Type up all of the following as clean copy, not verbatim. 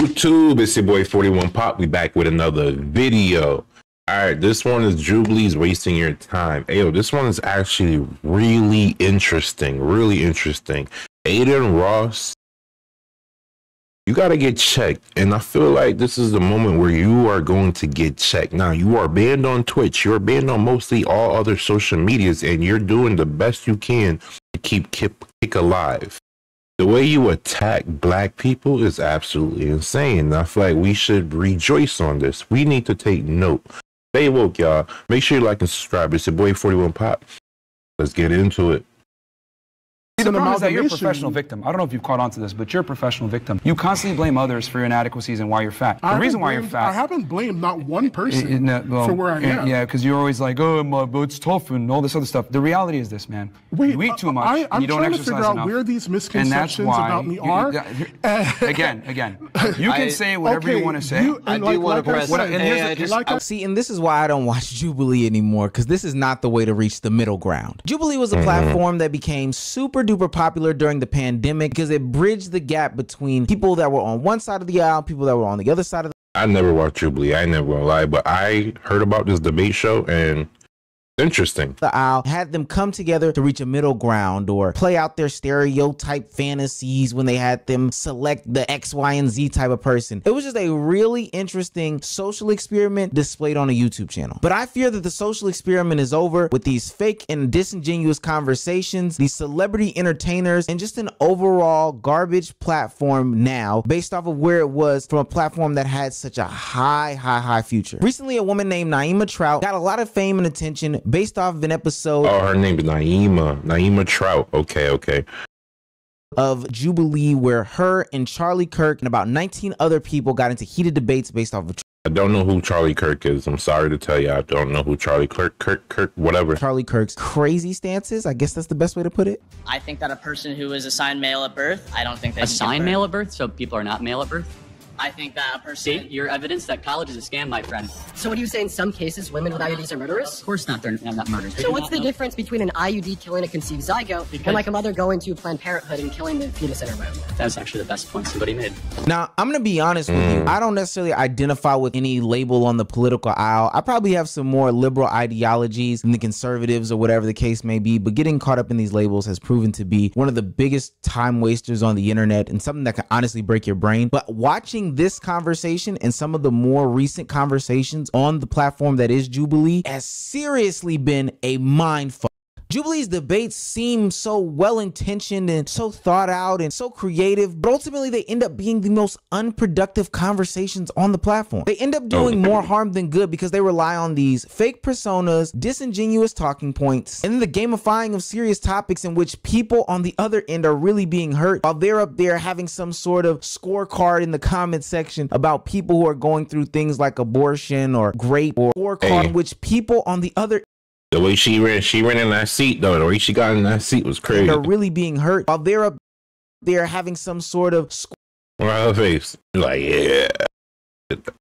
YouTube, it's your boy 41 Pop. We back with another video. Alright, this one is Jubilee's Wasting Your Time. Ayo, this one is actually really interesting. Adin Ross, you gotta get checked. And I feel like this is the moment where you are going to get checked. Now, you are banned on Twitch. You're banned on mostly all other social medias. And you're doing the best you can to keep Kick alive. The way you attack black people is absolutely insane. I feel like we should rejoice on this. We need to take note. Stay woke, y'all. Make sure you like and subscribe. It's your boy 41 Pop. Let's get into it. The problem is that you're a professional victim. I don't know if you've caught on to this, but you're a professional victim. You constantly blame others for your inadequacies and why you're fat. The reason why you're fat... I haven't blamed not one person for where I am. Yeah, because you're always like, oh, it's tough and all this other stuff. The reality is this, man. You eat too much, I'm you don't trying exercise to figure out enough, where these misconceptions about me are. Again, you can say whatever you want to say. I do want to press. See, and this is why I don't watch Jubilee anymore, because this is not the way to reach the middle ground. Jubilee was a platform that became super duper popular during the pandemic because it bridged the gap between people that were on one side of the aisle, people that were on the other side of the I never watched Jubilee. I never gonna lie, but I heard about this debate show and interesting. The aisle had them come together to reach a middle ground or play out their stereotype fantasies when they had them select the X, Y, and Z type of person. It was just a really interesting social experiment displayed on a YouTube channel. But I fear that the social experiment is over with these fake and disingenuous conversations, these celebrity entertainers, and just an overall garbage platform now based off of where it was from a platform that had such a high future. Recently, a woman named Naima Trout got a lot of fame and attention based off of an episode. Oh, her name is Naima Trout. Okay. Of Jubilee, where her and Charlie Kirk and about 19 other people got into heated debates based off of. I don't know who Charlie Kirk is. I'm sorry to tell you, I don't know who Charlie Kirk, whatever. Charlie Kirk's crazy stances. I guess that's the best way to put it. I think that a person who is assigned male at birth, I don't think they assigned male at birth, so people are not male at birth. I think that a person... See, your evidence that college is a scam, my friend. So what do you say in some cases women with IUDs are murderers? Of course not, they're not murderers. So what's the difference between an IUD killing a conceived zygote and like a mother going to Planned Parenthood and killing the fetus in her womb? That's actually the best point somebody made. Now, I'm going to be honest with you. I don't necessarily identify with any label on the political aisle. I probably have some more liberal ideologies than the conservatives or whatever the case may be, but getting caught up in these labels has proven to be one of the biggest time wasters on the internet and something that can honestly break your brain. But watching this conversation and some of the more recent conversations on the platform that is Jubilee has seriously been a mindfuck. Jubilee's debates seem so well-intentioned and so thought out and so creative, but ultimately they end up being the most unproductive conversations on the platform. They end up doing more harm than good because they rely on these fake personas, disingenuous talking points, and then the gamifying of serious topics in which people on the other end are really being hurt while they're up there having some sort of scorecard in the comment section about people who are going through things like abortion or rape, or scorecard in which people on the other the way she ran in that seat, though, the way she got in that seat was crazy. They're really being hurt while they're up there having some sort of her face. Like, yeah.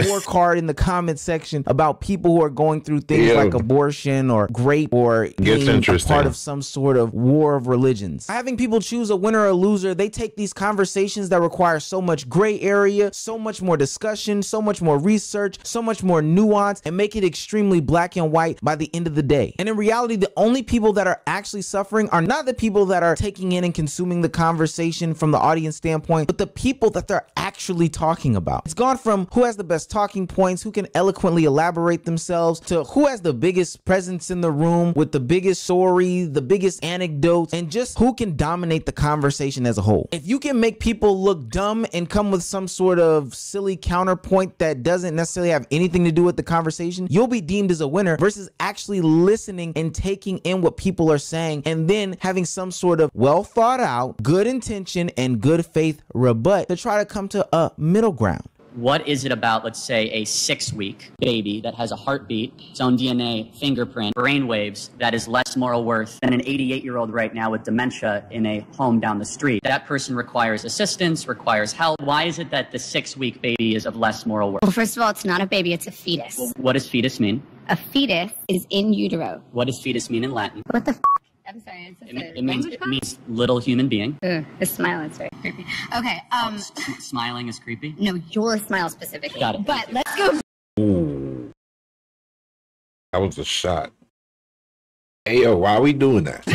Scorecard in the comment section about people who are going through things like abortion or rape or being a part of some sort of war of religions. Having people choose a winner or a loser, they take these conversations that require so much gray area, so much more discussion, so much more research, so much more nuance, and make it extremely black and white by the end of the day. And in reality, the only people that are actually suffering are not the people that are taking in and consuming the conversation from the audience standpoint, but the people that they're actually talking about. It's gone from who has the best talking points, who can eloquently elaborate themselves, to who has the biggest presence in the room with the biggest story, the biggest anecdotes, and just who can dominate the conversation as a whole. If you can make people look dumb and come with some sort of silly counterpoint that doesn't necessarily have anything to do with the conversation, you'll be deemed as a winner versus actually listening and taking in what people are saying and then having some sort of well thought out, good intention, and good faith rebut to try to come to a middle ground. What is it about, let's say, a 6-week baby that has a heartbeat, its own DNA, fingerprint, brainwaves, that is less moral worth than an 88-year-old right now with dementia in a home down the street? That person requires assistance, requires help. Why is it that the 6-week baby is of less moral worth? Well, first of all, it's not a baby, it's a fetus. Well, what does fetus mean? A fetus is in utero. What does fetus mean in Latin? What the f? I'm sorry. It means little human being. Ugh, his smile is very creepy. Okay. Smiling is creepy? No, your smile specifically. Got it. But let's go. Ooh. That was a shot. Hey, yo, why are we doing that?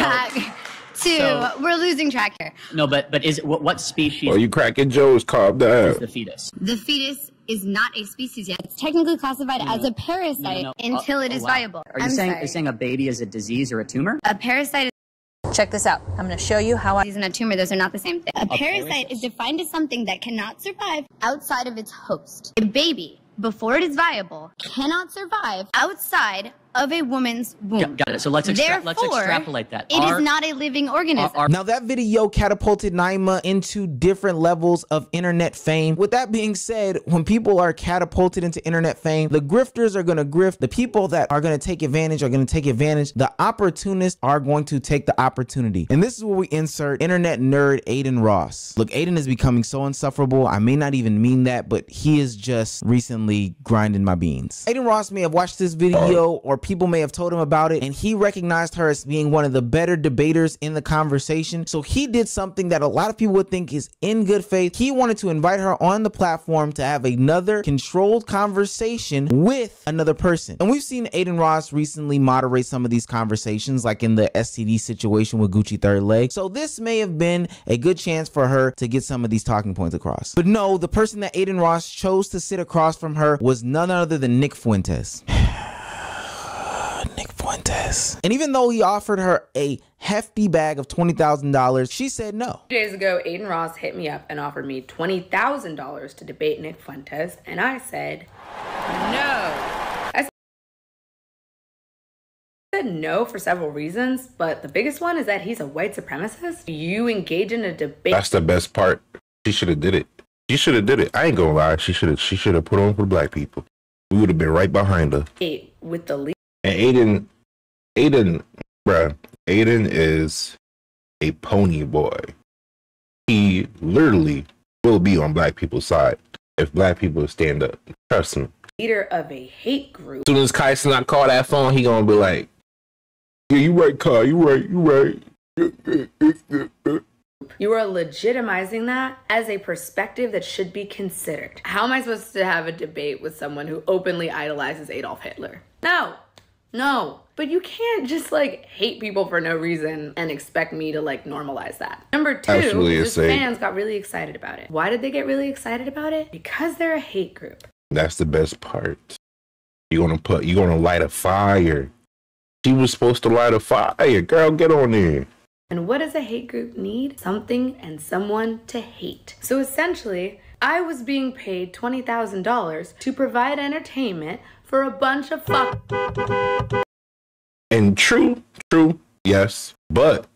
We're losing track here. No, but is it what species? Oh, you cracking Joe's, calm down. Is the fetus? The fetus is not a species yet. It's technically classified as a parasite until it is viable. Are you saying a baby is a disease or a tumor? A parasite is... Check this out. I'm going to show you how and a tumor, those are not the same thing. A parasite is defined as something that cannot survive outside of its host. A baby, before it is viable, cannot survive outside of a woman's womb. Got it. So let's extrapolate that. It is not a living organism. Now that video catapulted Naima into different levels of internet fame. With that being said, when people are catapulted into internet fame, the grifters are going to grift. The people that are going to take advantage are going to take advantage. The opportunists are going to take the opportunity. And this is where we insert internet nerd Adin Ross. Look, Adin is becoming so insufferable. I may not even mean that, but he is just recently grinding my beans. Adin Ross may have watched this video, or people may have told him about it, and he recognized her as being one of the better debaters in the conversation. So he did something that a lot of people would think is in good faith. He wanted to invite her on the platform to have another controlled conversation with another person. And we've seen Adin Ross recently moderate some of these conversations, like in the STD situation with Gucci Third Leg. So this may have been a good chance for her to get some of these talking points across. But no, the person that Adin Ross chose to sit across from her was none other than Nick Fuentes. Nick Fuentes. And even though he offered her a hefty bag of $20,000, she said no. 2 days ago, Adin Ross hit me up and offered me $20,000 to debate Nick Fuentes, and I said no. I said no for several reasons, but the biggest one is that he's a white supremacist. You engage in a debate. That's the best part. She should have did it. She should have did it. I ain't gonna lie. She should have put on for the black people. We would have been right behind her. With the lead. And Adin is a pony boy. He literally will be on black people's side if black people stand up. Trust me. Leader of a hate group. As soon as Kyson not call that phone, he gonna be like, "Yeah, you right, Kai. You right. You are legitimizing that as a perspective that should be considered. How am I supposed to have a debate with someone who openly idolizes Adolf Hitler? No, but you can't just like hate people for no reason and expect me to like normalize that. Number two, his fans got really excited about it. Why did they get really excited about it? Because they're a hate group. That's the best part. You're gonna light a fire. She was supposed to light a fire. Girl, get on there. And what does a hate group need? Something and someone to hate. So essentially, I was being paid $20,000 to provide entertainment for a bunch of And true, yes, but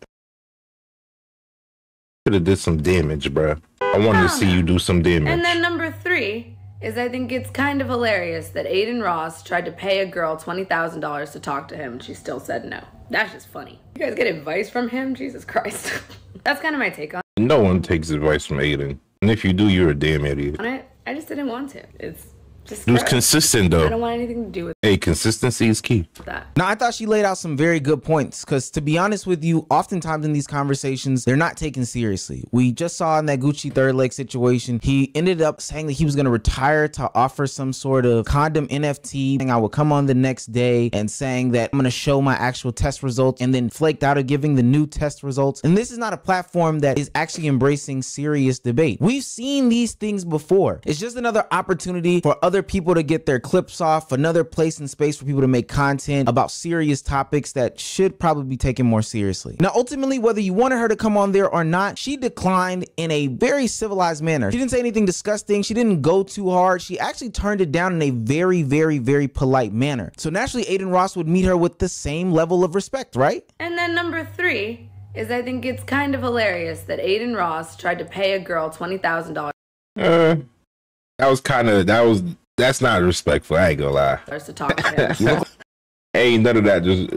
could have did some damage, bruh. I wanted to see you do some damage. And then number three is I think it's kind of hilarious that Adin Ross tried to pay a girl $20,000 to talk to him and she still said no. That's just funny. You guys get advice from him? Jesus Christ. That's kind of my take on it. No one takes advice from Adin. And if you do, you're a damn idiot. On it, I just didn't want to. It's just it was consistent though. I don't want anything to do with Hey, consistency is key. That. Now, I thought she laid out some very good points because, to be honest with you, oftentimes in these conversations, they're not taken seriously. We just saw in that Gucci Third Leg situation, he ended up saying that he was going to retire to offer some sort of condom NFT, and I would come on the next day and saying that I'm going to show my actual test results, and then flaked out of giving the new test results. And this is not a platform that is actually embracing serious debate. We've seen these things before. It's just another opportunity for other people to get their clips off, another place and space for people to make content about serious topics that should probably be taken more seriously. Now, ultimately, whether you wanted her to come on there or not, she declined in a very civilized manner. She didn't say anything disgusting. She didn't go too hard. She actually turned it down in a very, very, very polite manner. So naturally, Adin Ross would meet her with the same level of respect, right? And then number three is I think it's kind of hilarious that Adin Ross tried to pay a girl $20,000. That's not respectful. I ain't gonna lie. To talk to him. Ain't none of that. Just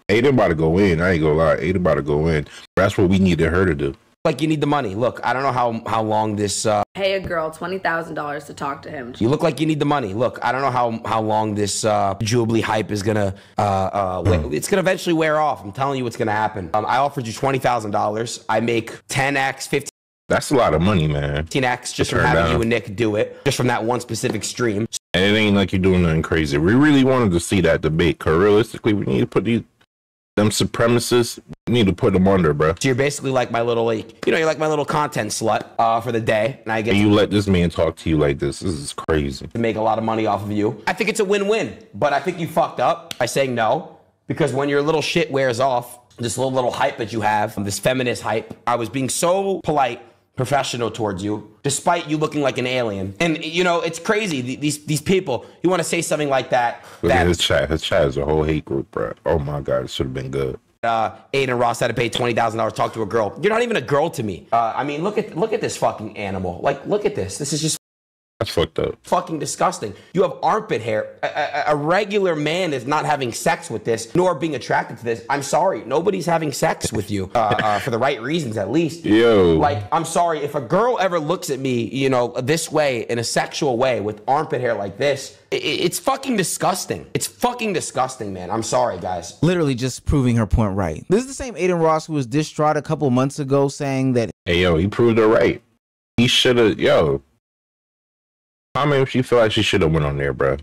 Adin about to go in. I ain't gonna lie. Adin about to go in. That's what we needed her to do. Like you need the money. Look, I don't know how long this pay a girl $20,000 to talk to him. You look like you need the money. Look, I don't know how long this Jubilee hype is gonna it's gonna eventually wear off. I'm telling you what's gonna happen. I offered you $20,000. I make 10x, 15. That's a lot of money, man. 15x just from having you and Nick do it, just from that one specific stream. And it ain't like you're doing nothing crazy. We really wanted to see that debate, cause realistically, we need to put them supremacists, we need to put them under, bro. So you're basically like my little, like, you're like my little content slut for the day, and I get. And you let this man talk to you like this. This is crazy. To make a lot of money off of you. I think it's a win-win, but I think you fucked up by saying no, because when your little shit wears off, this little hype that you have, this feminist hype, I was being so polite, professional towards you, despite you looking like an alien. And it's crazy. These people, you want to say something like that. Look at his chat. His chat is a whole hate group, bro. Oh my God, it should have been good. Adin Ross had to pay $20,000 to talk to a girl. You're not even a girl to me. I mean, look at this fucking animal. Like, look at this. This is just. That's fucked up. Fucking disgusting. You have armpit hair. A regular man is not having sex with this, nor being attracted to this. I'm sorry. Nobody's having sex with you for the right reasons, at least. Yo. Like, I'm sorry. If a girl ever looks at me, this way, in a sexual way, with armpit hair like this, it's fucking disgusting. It's fucking disgusting, man. I'm sorry, guys. Literally just proving her point right. This is the same Adin Ross who was distraught a couple months ago saying that. Hey, yo, he proved her right. He should have, I mean, she feel like she should have went on there, bro.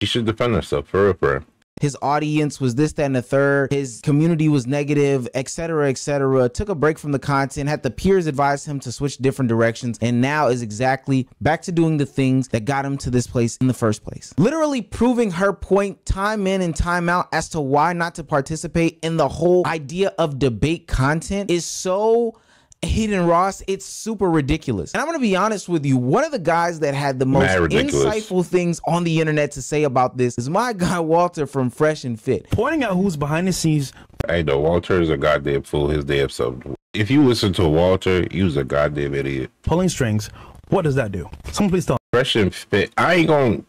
She should defend herself, for real, bro. His audience was this, that, and the third. His community was negative, etc., etc. Took a break from the content, had the peers advise him to switch different directions, and now is exactly back to doing the things that got him to this place in the first place. Literally proving her point time in and time out as to why not to participate in the whole idea of debate content is so Adin Ross, it's super ridiculous. And I'm gonna be honest with you, one of the guys that had the most insightful things on the internet to say about this is my guy Walter from Fresh and Fit. Pointing out who's behind the scenes. Hey, though, Walter is a goddamn fool his damn self. If you listen to Walter, he was a goddamn idiot. Pulling strings, what does that do? Someone please tell me. Fresh and Fit, I ain't gonna,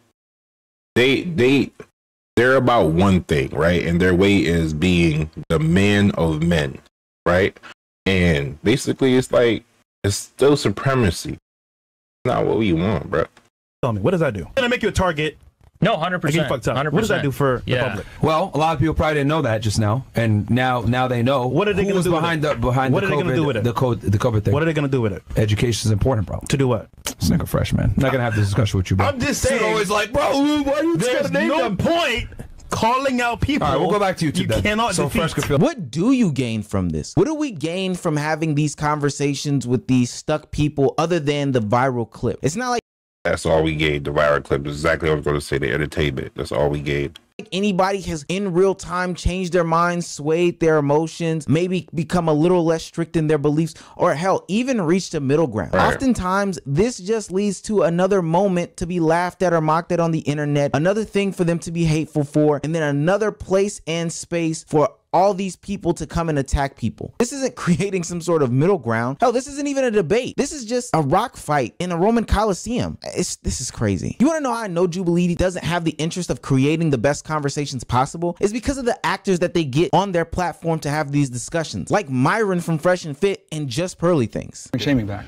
they're about one thing, right? And their way is being the man of men, right? And basically, it's like, it's still supremacy. It's not what we want, bro. Tell me, what does that do? Gonna make you a target. No, 100%. 100%. What does that do for the public? Well, a lot of people probably didn't know that just now, and now they know. What are they going to do behind with it? What are they going to do with it? The COVID thing. What are they going to do with it? Education is important, bro. To do what? It's like a freshman. I'm not going to have this discussion with you, bro. I'm just saying. You're always like, bro, why are you trying to name them? Point calling out people. All right, we'll go back to YouTube. You cannot defeat. What do you gain from this? What do we gain from having these conversations with these stuck people other than the viral clip? It's not like that's all we gained. The viral clip is exactly what I was going to say. The entertainment. That's all we gained. Anybody has in real time changed their minds, swayed their emotions, maybe become a little less strict in their beliefs, or hell, even reached a middle ground. Right. Oftentimes, this just leads to another moment to be laughed at or mocked at on the internet, another thing for them to be hateful for, and then another place and space for all these people to come and attack people. This isn't creating some sort of middle ground. Hell, this isn't even a debate. This is just a rock fight in a Roman Coliseum. This is crazy. You want to know how I know Jubilee doesn't have the interest of creating the best conversations possible? It's because of the actors that they get on their platform to have these discussions, like Myron from Fresh and Fit and Just Pearly Things. Bring shaming back.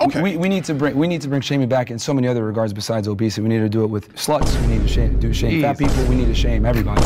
Okay. We need to bring shaming back in so many other regards besides obesity. We need to do it with sluts. We need to shame fat people. We need to shame everybody.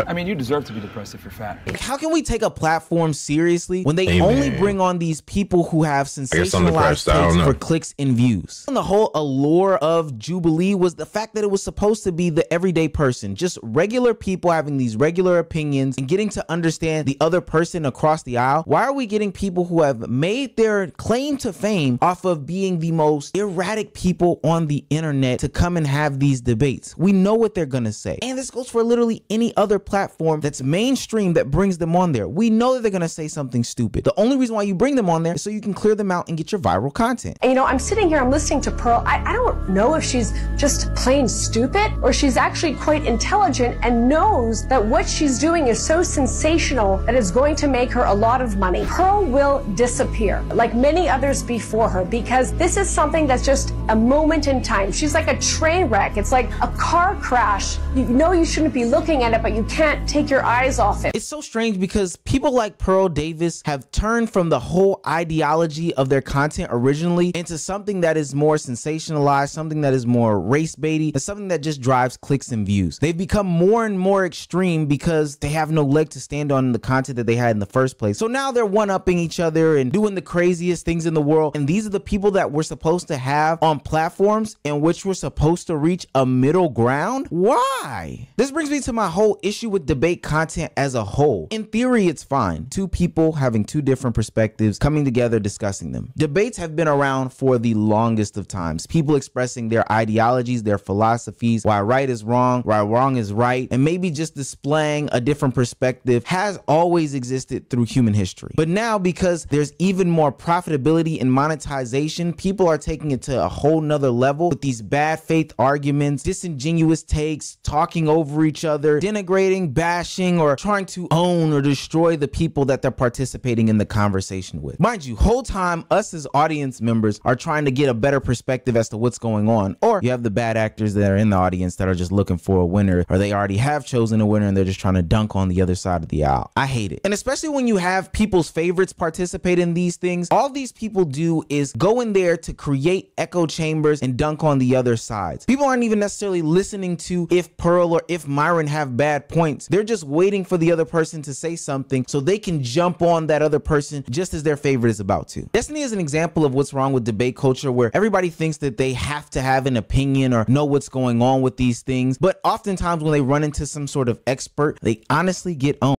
I mean, you deserve to be depressed if you're fat. How can we take a platform seriously when they only bring on these people who have sensationalized takes for clicks and views? And the whole allure of Jubilee was the fact that it was supposed to be the everyday person, just regular people having these regular opinions and getting to understand the other person across the aisle. Why are we getting people who have made their claim to fame off of being the most erratic people on the internet to come and have these debates? We know what they're gonna say. And this goes for literally any other platform that's mainstream that brings them on there. We know that they're gonna say something stupid. The only reason why you bring them on there is so you can clear them out and get your viral content. And, I'm sitting here, I'm listening to Pearl. I don't know if she's just plain stupid or she's actually quite intelligent and knows that what she's doing is so sensational that it's going to make her a lot of money. Pearl will disappear like many others before her because this is something that's just a moment in time. She's like a train wreck. It's like a car crash. You know you shouldn't be looking looking at it, but you can't take your eyes off it. It's so strange because people like Pearl Davis have turned from the whole ideology of their content originally into something that is more sensationalized, something that is more race baity, and something that just drives clicks and views. They've become more and more extreme because they have no leg to stand on in the content that they had in the first place. So now they're one-upping each other and doing the craziest things in the world. And these are the people that we're supposed to have on platforms in which we're supposed to reach a middle ground? Why? This brings me to my whole issue with debate content as a whole. In theory, it's fine. Two people having two different perspectives coming together discussing them. Debates have been around for the longest of times. People expressing their ideologies, their philosophies, why right is wrong, why wrong is right, and maybe just displaying a different perspective has always existed through human history. But now, because there's even more profitability and monetization, people are taking it to a whole nother level with these bad faith arguments, disingenuous takes, talking over each other, denigrating, bashing, or trying to own or destroy the people that they're participating in the conversation with. Mind you, whole time us as audience members are trying to get a better perspective as to what's going on, or you have the bad actors that are in the audience that are just looking for a winner, or they already have chosen a winner and they're just trying to dunk on the other side of the aisle. I hate it. And especially when you have people's favorites participate in these things, all these people do is go in there to create echo chambers and dunk on the other sides. People aren't even necessarily listening to if Pearl or if Myron have bad points. They're just waiting for the other person to say something so they can jump on that other person just as their favorite is about to. Destiny is an example of what's wrong with debate culture, where everybody thinks that they have to have an opinion or know what's going on with these things. But oftentimes when they run into some sort of expert, they honestly get owned.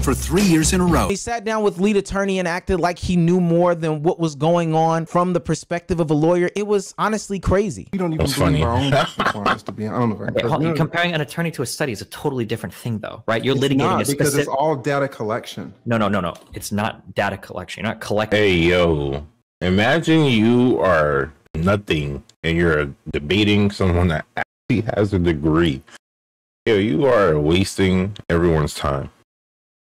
For 3 years in a row. He sat down with lead attorney and acted like he knew more than what was going on from the perspective of a lawyer. It was honestly crazy. We don't even believe our own performance to be honest. Comparing an attorney to a study is a totally different thing, though, right? You're litigating not, a specific... because it's all data collection. No. It's not data collection. You're not collecting. Hey, yo. Imagine you are nothing and you're debating someone that actually has a degree. Yo, you are wasting everyone's time.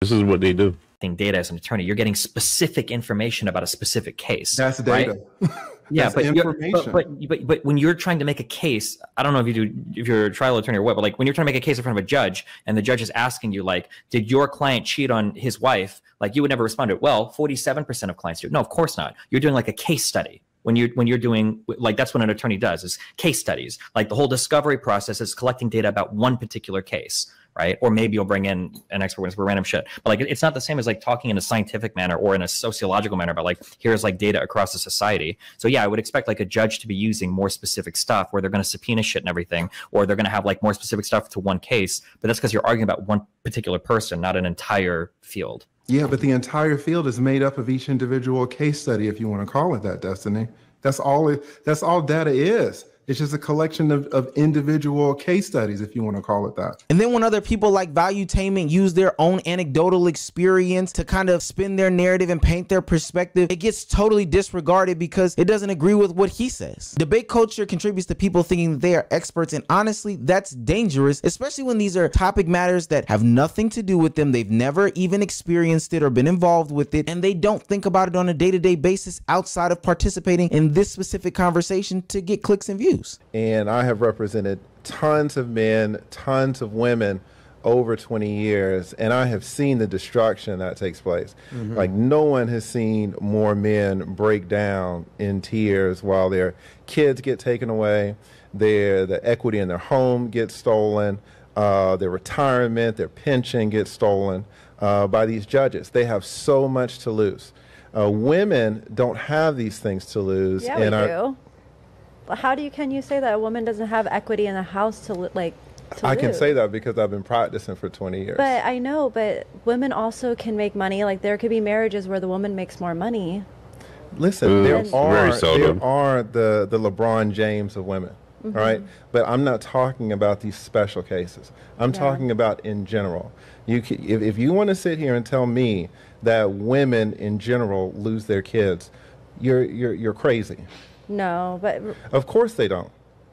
This is what they do. Data as an attorney, you're getting specific information about a specific case. That's data. Right? Yeah, but information. But when you're trying to make a case, I don't know if you're a trial attorney or what, but like when you're trying to make a case in front of a judge and the judge is asking you, like, did your client cheat on his wife? Like, you would never respond to it. Well, 47% of clients do. No, of course not. You're doing like a case study. When you're doing, like, that's what an attorney does, is case studies. Like, the whole discovery process is collecting data about one particular case, right? Or maybe you'll bring in an expert witness for random shit. But like, it's not the same as like talking in a scientific manner or in a sociological manner about like, here's like data across the society. So yeah, I would expect like a judge to be using more specific stuff where they're going to subpoena shit and everything, or they're going to have like more specific stuff to one case. But that's because you're arguing about one particular person, not an entire field. Yeah, but the entire field is made up of each individual case study, if you want to call it that, Destiny. That's all data is. It's just a collection of individual case studies, if you want to call it that. And then when other people like Valuetainment use their own anecdotal experience to kind of spin their narrative and paint their perspective, it gets totally disregarded because it doesn't agree with what he says. Debate culture contributes to people thinking that they are experts, and honestly, that's dangerous, especially when these are topic matters that have nothing to do with them. They've never even experienced it or been involved with it, and they don't think about it on a day-to-day basis outside of participating in this specific conversation to get clicks and views. And I have represented tons of men, tons of women over 20 years, and I have seen the destruction that takes place. Mm-hmm. Like, no one has seen more men break down in tears while their kids get taken away, the equity in their home gets stolen, their retirement, their pension gets stolen by these judges. They have so much to lose. Women don't have these things to lose. Yeah, we do. How can you say that a woman doesn't have equity in the house to I can say that because I've been practicing for 20 years. But I know, but women also can make money. Like, there could be marriages where the woman makes more money. Listen, there are the LeBron James of women, mm-hmm. all right? But I'm not talking about these special cases. I'm talking about in general. If you want to sit here and tell me that women in general lose their kids, you're crazy. No, but of course they don't.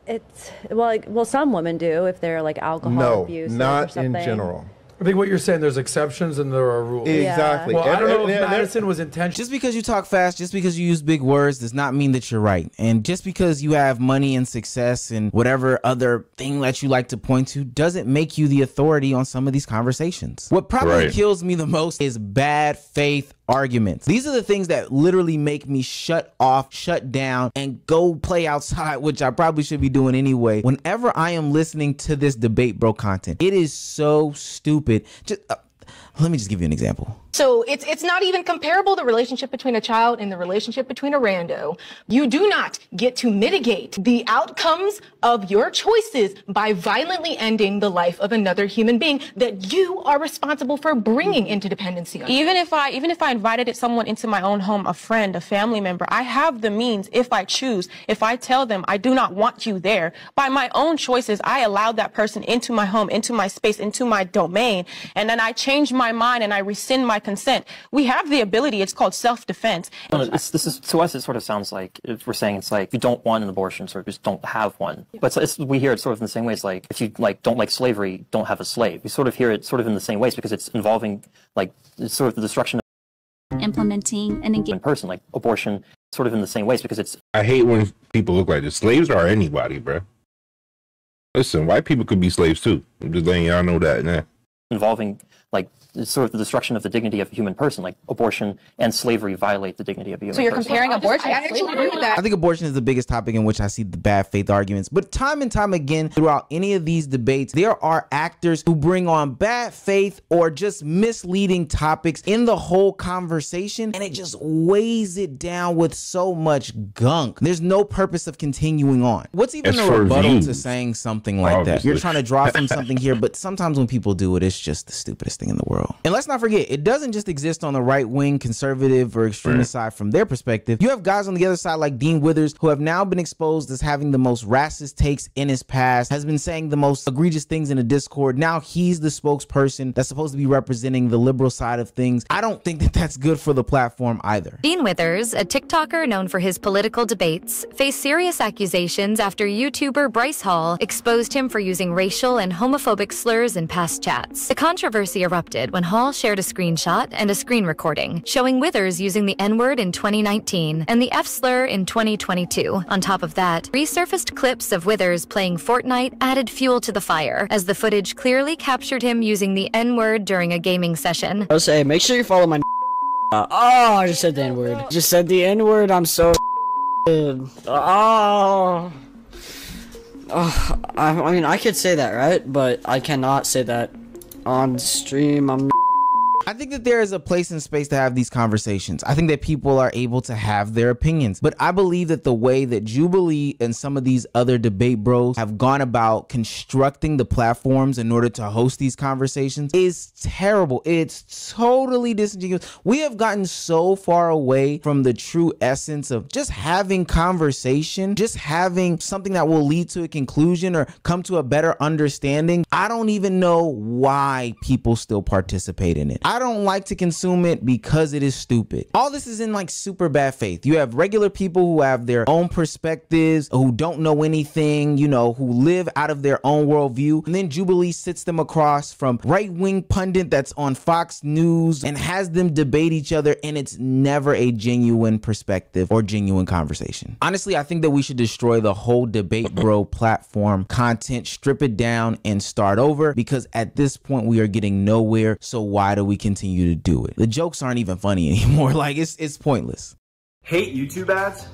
It's well, some women do if they're like alcohol abuse. No, not in general. I think what you're saying, there's exceptions and there are rules. Exactly. Well, I don't know if Madison was intentional. Just because you talk fast, just because you use big words, does not mean that you're right. And just because you have money and success and whatever other thing that you like to point to doesn't make you the authority on some of these conversations. What probably kills me the most is bad faith arguments. These are the things that literally make me shut off, shut down, and go play outside, which I probably should be doing anyway. Whenever I am listening to this debate bro content, it is so stupid. Just let me just give you an example. So it's not even comparable, the relationship between a child and the relationship between a rando. You do not get to mitigate the outcomes of your choices by violently ending the life of another human being that you are responsible for bringing into dependency on. Even if I invited someone into my own home, a friend, a family member, I have the means, if I choose, if I tell them I do not want you there, by my own choices, I allowed that person into my home, into my space, into my domain, and then I change my mind and I rescind my consent. We have the ability. It's called self-defense. To us, it sort of sounds like if we're saying it's like if you don't want an abortion, sort of just don't have one. But we hear it sort of in the same ways. Like if you don't like slavery, don't have a slave. We sort of hear it sort of in the same ways because it's involving it's sort of the destruction of implementing an engagement person, like abortion, sort of in the same ways because it's. I hate when people look like this. Slaves are anybody, bro. Listen, white people could be slaves too. I'm just letting y'all know that now. Involving it's sort of the destruction of the dignity of a human person, like abortion and slavery violate the dignity of a human person. So you're comparing abortion? I actually agree with that. I think abortion is the biggest topic in which I see the bad faith arguments. But time and time again, throughout any of these debates, there are actors who bring on bad faith or just misleading topics in the whole conversation, and it just weighs it down with so much gunk. There's no purpose of continuing on. What's even a rebuttal to saying something like that? You're trying to draw from something here, but sometimes when people do it, it's just the stupidest thing in the world. And let's not forget, it doesn't just exist on the right wing, conservative, or extremist side from their perspective. You have guys on the other side like Dean Withers, who have now been exposed as having the most racist takes in his past, has been saying the most egregious things in the Discord. Now he's the spokesperson that's supposed to be representing the liberal side of things. I don't think that that's good for the platform either. Dean Withers, a TikToker known for his political debates, faced serious accusations after YouTuber Bryce Hall exposed him for using racial and homophobic slurs in past chats. The controversy erupted when Hall shared a screenshot and a screen recording showing Withers using the N-word in 2019 and the F-slur in 2022. On top of that, resurfaced clips of Withers playing Fortnite added fuel to the fire, as the footage clearly captured him using the N-word during a gaming session. I'll say, make sure you follow my oh, I just said the N-word. Just said the N-word, I'm so oh. I mean, I could say that, right? But I cannot say that on stream. I think that there is a place and space to have these conversations. I think that people are able to have their opinions, but I believe that the way that Jubilee and some of these other debate bros have gone about constructing the platforms in order to host these conversations is terrible. It's totally disingenuous. We have gotten so far away from the true essence of just having conversation, just having something that will lead to a conclusion or come to a better understanding. I don't even know why people still participate in it. I don't like to consume it because it is stupid. All this is in like super bad faith. You have regular people who have their own perspectives, who don't know anything, you know, who live out of their own worldview. And then Jubilee sits them across from right-wing pundit that's on Fox News and has them debate each other, and it's never a genuine perspective or genuine conversation. Honestly, I think that we should destroy the whole debate bro platform content, strip it down and start over, because at this point we are getting nowhere. So why do we continue to do it? The jokes aren't even funny anymore. Like it's pointless. Hate YouTube ads?